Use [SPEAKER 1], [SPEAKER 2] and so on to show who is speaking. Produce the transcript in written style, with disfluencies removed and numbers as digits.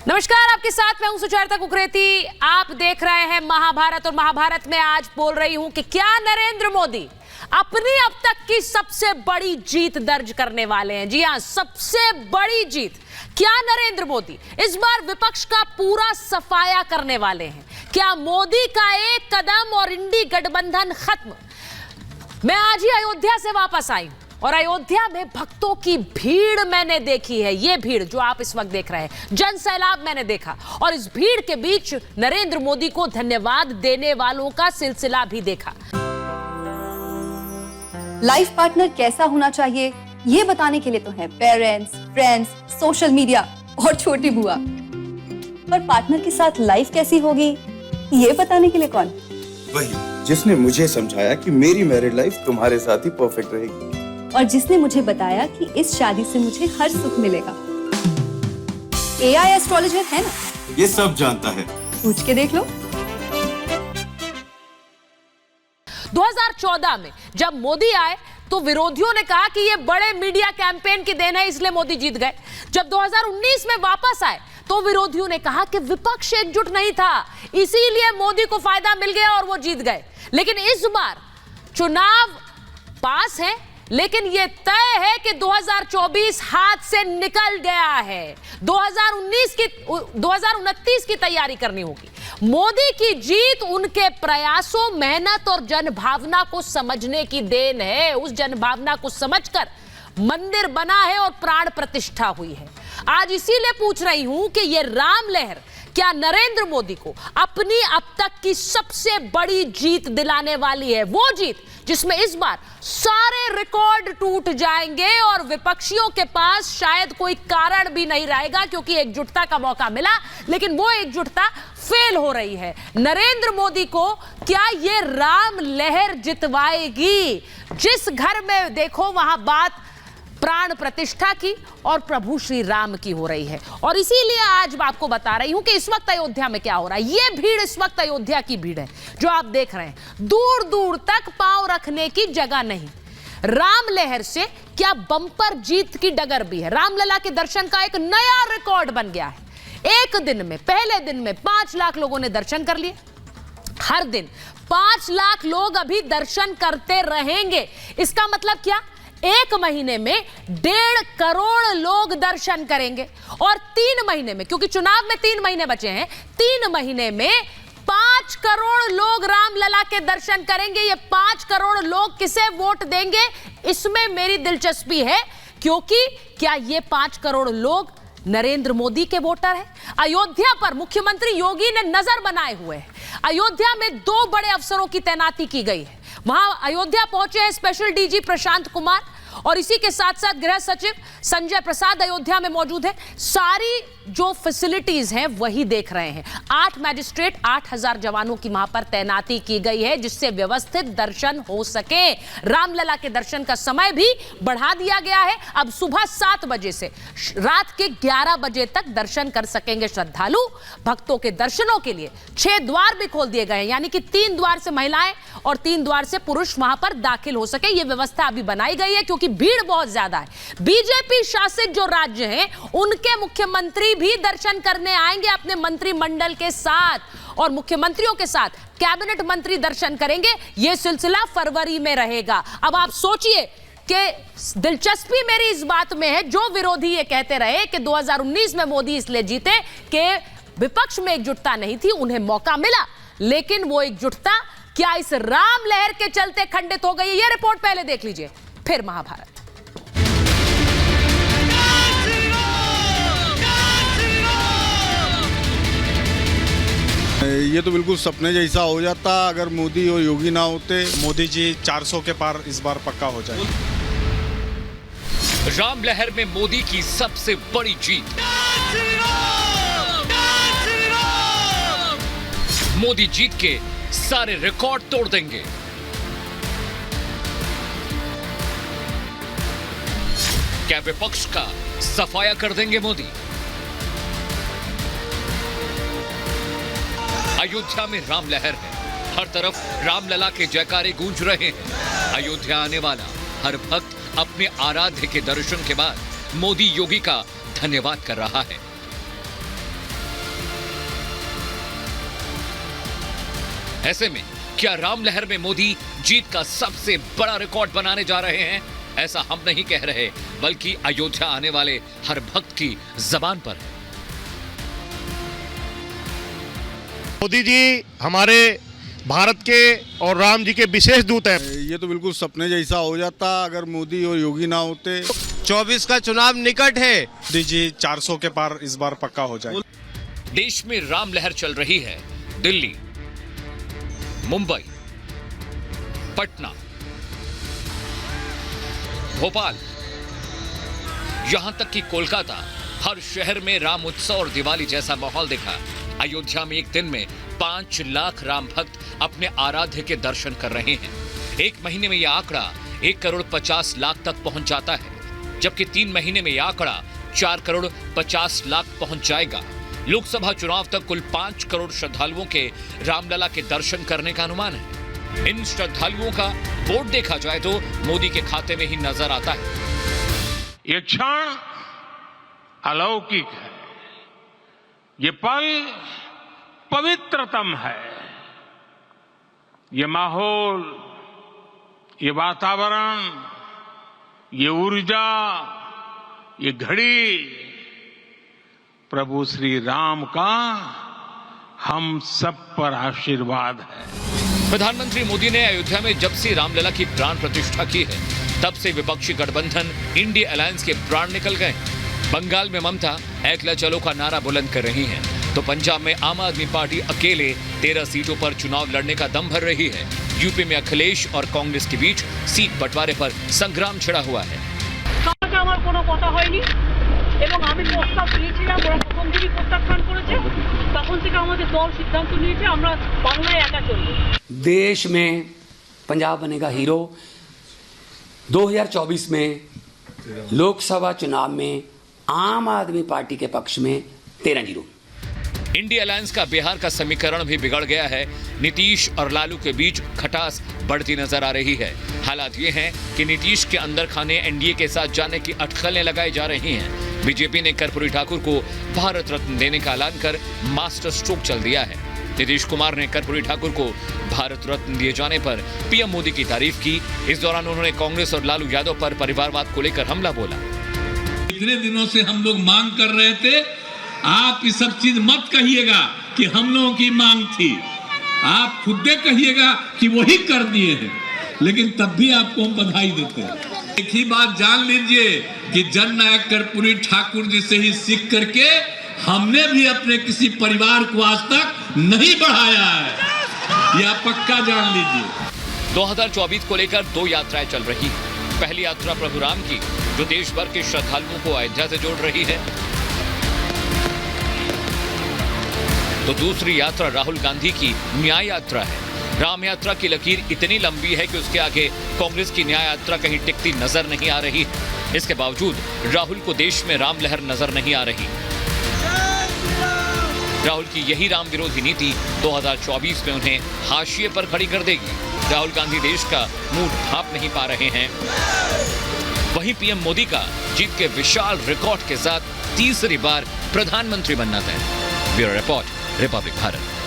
[SPEAKER 1] नमस्कार, आपके साथ मैं हूं सुचेता कुकरेती। आप देख रहे हैं महाभारत और महाभारत में आज बोल रही हूं कि क्या नरेंद्र मोदी अपनी अब तक की सबसे बड़ी जीत दर्ज करने वाले हैं। जी हां, सबसे बड़ी जीत। क्या नरेंद्र मोदी इस बार विपक्ष का पूरा सफाया करने वाले हैं? क्या मोदी का एक कदम और इंडी गठबंधन खत्म? मैं आज ही अयोध्या से वापस आई और अयोध्या में भक्तों की भीड़ मैंने देखी है। ये भीड़ जो आप इस वक्त देख रहे हैं, जन सैलाब मैंने देखा, और इस भीड़ के बीच नरेंद्र मोदी को धन्यवाद देने वालों का सिलसिला भी देखा।
[SPEAKER 2] लाइफ पार्टनर कैसा होना चाहिए ये बताने के लिए तो है पेरेंट्स, फ्रेंड्स, सोशल मीडिया और छोटी बुआ। पर पार्टनर के साथ लाइफ कैसी होगी ये बताने के लिए कौन?
[SPEAKER 3] वही जिसने मुझे समझाया कि मेरी मैरिड लाइफ तुम्हारे साथ ही परफेक्ट रहेगी,
[SPEAKER 2] और जिसने मुझे बताया कि इस शादी से मुझे हर सुख मिलेगा। AI एस्ट्रोलॉजर है ना,
[SPEAKER 3] ये सब जानता है।
[SPEAKER 2] पूछ के देख लो।
[SPEAKER 1] 2014 में जब मोदी आए तो विरोधियों ने कहा कि ये बड़े मीडिया कैंपेन की देन है, इसलिए मोदी जीत गए। जब 2019 में वापस आए तो विरोधियों ने कहा कि विपक्ष एकजुट नहीं था, इसीलिए मोदी को फायदा मिल गया और वो जीत गए। लेकिन इस बार चुनाव पास है, लेकिन यह तय है कि 2024 हाथ से निकल गया है। 2029 की तैयारी करनी होगी। मोदी की जीत उनके प्रयासों, मेहनत और जनभावना को समझने की देन है। उस जनभावना को समझकर मंदिर बना है और प्राण प्रतिष्ठा हुई है। आज इसीलिए पूछ रही हूं कि यह राम लहर क्या नरेंद्र मोदी को अपनी अब तक की सबसे बड़ी जीत दिलाने वाली है? वो जीत जिसमें इस बार सारे रिकॉर्ड टूट जाएंगे और विपक्षियों के पास शायद कोई कारण भी नहीं रहेगा, क्योंकि एकजुटता का मौका मिला लेकिन वो एकजुटता फेल हो रही है। नरेंद्र मोदी को क्या ये राम लहर जितवाएगी? जिस घर में देखो वहां बात प्राण प्रतिष्ठा की और प्रभु श्री राम की हो रही है। और इसीलिए आज मैं आपको बता रही हूं कि इस वक्त अयोध्या में क्या हो रहा है। यह भीड़ इस वक्त अयोध्या की भीड़ है जो आप देख रहे हैं। दूर दूर तक पांव रखने की जगह नहीं। राम लहर से क्या बंपर जीत की डगर भी है। रामलला के दर्शन का एक नया रिकॉर्ड बन गया है। एक दिन में, पहले दिन में 5 लाख लोगों ने दर्शन कर लिए। हर दिन 5 लाख लोग अभी दर्शन करते रहेंगे। इसका मतलब क्या? एक महीने में 1.5 करोड़ लोग दर्शन करेंगे और 3 महीने में, क्योंकि चुनाव में 3 महीने बचे हैं, 3 महीने में 5 करोड़ लोग रामलला के दर्शन करेंगे। ये 5 करोड़ लोग किसे वोट देंगे, इसमें मेरी दिलचस्पी है, क्योंकि क्या ये 5 करोड़ लोग नरेंद्र मोदी के वोटर हैं? अयोध्या पर मुख्यमंत्री योगी ने नजर बनाए हुए हैं। अयोध्या में 2 बड़े अफसरों की तैनाती की गई है। वहां अयोध्या पहुंचे हैं स्पेशल डीजी प्रशांत कुमार, और इसी के साथ साथ गृह सचिव संजय प्रसाद अयोध्या में मौजूद है। सारी जो फैसिलिटीज हैं वही देख रहे हैं। 8 मैजिस्ट्रेट, 8000 जवानों की वहां पर तैनाती की गई है, जिससे व्यवस्थित दर्शन हो सके। रामलला के दर्शन का समय भी बढ़ा दिया गया है। अब सुबह 7 बजे से रात के 11 बजे तक दर्शन कर सकेंगे श्रद्धालु। भक्तों के दर्शनों के लिए 6 द्वार भी खोल दिए गए हैं, यानी कि 3 द्वार से महिलाएं और 3 द्वार से पुरुष वहां पर दाखिल हो सके। यह व्यवस्था अभी बनाई गई है क्योंकि भीड़ बहुत ज्यादा है। बीजेपी शासित जो राज्य हैं उनके मुख्यमंत्री भी दर्शन करने आएंगे अपने मंत्रिमंडल के साथ, और मुख्यमंत्रियों के साथ कैबिनेट मंत्री दर्शन करेंगे। यह सिलसिला फरवरी में रहेगा। अब आप सोचिए कि दिलचस्पी मेरी इस बात में है, जो विरोधी ये कहते रहे कि 2019 में मोदी इसलिए जीते कि विपक्ष में एकजुटता नहीं थी, उन्हें मौका मिला, लेकिन वो एकजुटता क्या इस राम लहर के चलते खंडित हो गई? ये रिपोर्ट पहले देख लीजिए, फिर महाभारत।
[SPEAKER 4] ये तो बिल्कुल सपने जैसा हो जाता अगर मोदी और योगी ना होते। मोदी जी 400 के पार इस बार पक्का हो जाए।
[SPEAKER 5] राम लहर में मोदी की सबसे बड़ी जीत। मोदी जीत के सारे रिकॉर्ड तोड़ देंगे। क्या विपक्ष का सफाया कर देंगे मोदी? अयोध्या में राम लहर है, हर तरफ रामलला के जयकारे गूंज रहे हैं। अयोध्या आने वाला हर भक्त अपने आराध्य के दर्शन के बाद मोदी योगी का धन्यवाद कर रहा है। ऐसे में क्या राम लहर में मोदी जीत का सबसे बड़ा रिकॉर्ड बनाने जा रहे हैं? ऐसा हम नहीं कह रहे, बल्कि अयोध्या आने वाले हर भक्त की जबान पर है।
[SPEAKER 6] मोदी जी हमारे भारत के और राम जी के विशेष दूत हैं।
[SPEAKER 4] ये तो बिल्कुल सपने जैसा हो जाता अगर मोदी और योगी ना होते।
[SPEAKER 6] 24 का चुनाव निकट है।
[SPEAKER 4] मोदी जी 400 के पार इस बार पक्का हो जाए।
[SPEAKER 5] देश में राम लहर चल रही है। दिल्ली, मुंबई, पटना, भोपाल, यहां तक कि कोलकाता, हर शहर में राम उत्सव और दिवाली जैसा माहौल दिखा। अयोध्या में एक दिन में 5 लाख राम भक्त अपने आराध्य के दर्शन कर रहे हैं। एक महीने में यह आंकड़ा 1 करोड़ 50 लाख तक पहुंच जाता है, जबकि 3 महीने में यह आंकड़ा 4 करोड़ 50 लाख पहुंच जाएगा। लोकसभा चुनाव तक कुल 5 करोड़ श्रद्धालुओं के रामलला के दर्शन करने का अनुमान है। इन श्रद्धालुओं का वोट देखा जाए तो मोदी के खाते में ही नजर आता है।
[SPEAKER 7] ये क्षण अलौकिक है, ये पल पवित्रतम है। ये माहौल, ये वातावरण, ये ऊर्जा, ये घड़ी प्रभु श्री राम का हम सब पर आशीर्वाद है।
[SPEAKER 5] प्रधानमंत्री मोदी ने अयोध्या में जब से रामलला की प्राण प्रतिष्ठा की है, तब से विपक्षी गठबंधन इंडिया अलायंस के प्राण निकल गए। बंगाल में ममता एकला चलो का नारा बुलंद कर रही हैं, तो पंजाब में आम आदमी पार्टी अकेले 13 सीटों पर चुनाव लड़ने का दम भर रही है। यूपी में अखिलेश और कांग्रेस के बीच सीट बंटवारे पर संग्राम छिड़ा हुआ है।
[SPEAKER 8] আমার কোনো কথা হয়নি এবং আমি প্রস্তাব দিয়েছিলাম, ওরা প্রথম দিনই প্রত্যাখ্যান করেছে। তখন থেকে আমাদের দল সিদ্ধান্ত নিয়েছে আমরা বাংলায় একা চলব।
[SPEAKER 9] देश में पंजाब बनेगा हीरो। 2024 में लोकसभा चुनाव में आम आदमी पार्टी के पक्ष में 13-0।
[SPEAKER 5] इंडिया अलायंस का बिहार का समीकरण भी बिगड़ गया है। नीतीश और लालू के बीच खटास बढ़ती नजर आ रही है। हालात ये हैं कि नीतीश के अंदर खाने एनडीए के साथ जाने की अटकलें लगाई जा रही हैं। बीजेपी ने कर्पूरी ठाकुर को भारत रत्न देने का ऐलान कर मास्टर स्ट्रोक चल दिया है। नीतीश कुमार ने कर्पूरी ठाकुर को भारत रत्न दिए जाने पर पीएम मोदी की तारीफ की। इस दौरान उन्होंने कांग्रेस और लालू यादव पर परिवारवाद को लेकर हमला बोला।
[SPEAKER 10] इतने दिनों से हम लोग मांग कर रहे थे, आप ये सब चीज मत कहिएगा कि हम लोगों की मांग थी, आप खुद कहिएगा कि वही कर दिए हैं, लेकिन तब भी आपको हम बधाई देते हैं। एक ही बात जान लीजिए कि जननायक कर्पूरी ठाकुर जी से ही सीख करके हमने भी अपने किसी परिवार को आज तक नहीं बढ़ाया है, यह पक्का जान लीजिए।
[SPEAKER 5] 2024 को लेकर 2 यात्राएं चल रही हैं। पहली यात्रा प्रभु राम की, जो देश भर के श्रद्धालुओं को अयोध्या से जोड़ रही है, तो दूसरी यात्रा राहुल गांधी की न्याय यात्रा है। राम यात्रा की लकीर इतनी लंबी है कि उसके आगे कांग्रेस की न्याय यात्रा कहीं टिकती नजर नहीं आ रही। इसके बावजूद राहुल को देश में राम लहर नजर नहीं आ रही। राहुल की यही राम विरोधी नीति 2024 में उन्हें हाशिए पर खड़ी कर देगी। राहुल गांधी देश का मूड भांप नहीं पा रहे हैं। वहीं पीएम मोदी का जीत के विशाल रिकॉर्ड के साथ तीसरी बार प्रधानमंत्री बनना तय। Bureau report, Republic Bharat.